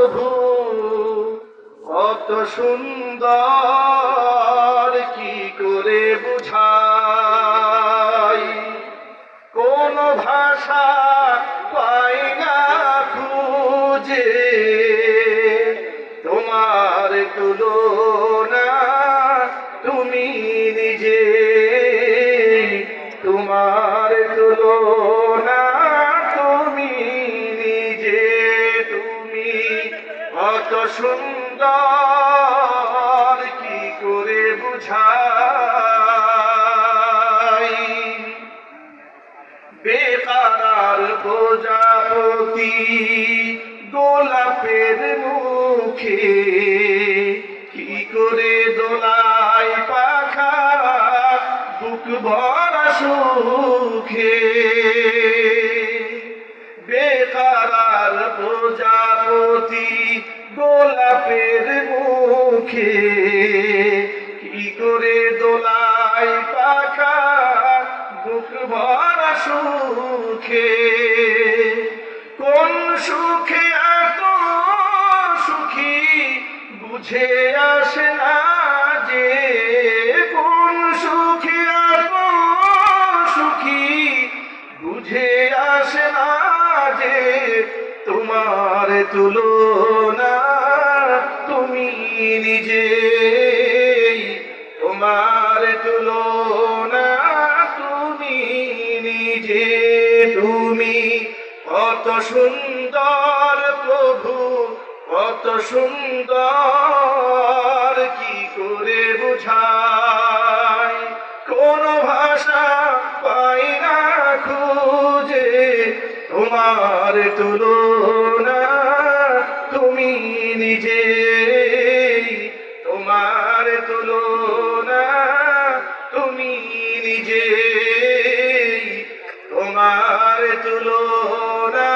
প্রভু কত সুন্দর, কি করে বুঝাই, কোন ভাষা পাই না খুঁজে, তোমার তুলনা তুমি নিজে, তোমার তুলনা তুমি নিজে। তুমি কত সুন্দর, কি করে বুঝাই, বেকারার প্রজাপতি গোলাপের মুখে, কি করে দোলাই পাখা বুক ভরা সুখে, বেকারার প্রজাপতি গোলাপের মুখে, কি করে দোলাই পাখা বুক ভরা সুখে, কোন সুখে এত সুখী বুঝে আসে না যে, কোন সুখে এত সুখী বুঝে আসে না যে, তোমার তুলনা তুমি নিজে, তোমার তুলনা তুমি নিজে। তুমি কত সুন্দর প্রভু কত সুন্দর, কি করে বুঝাই, কোন ভাষা পাই না খুঁজে, তোমার তুলনা তুমি নিজে, তোমার তুলনা তুমি নিজে, তোমার তুলনা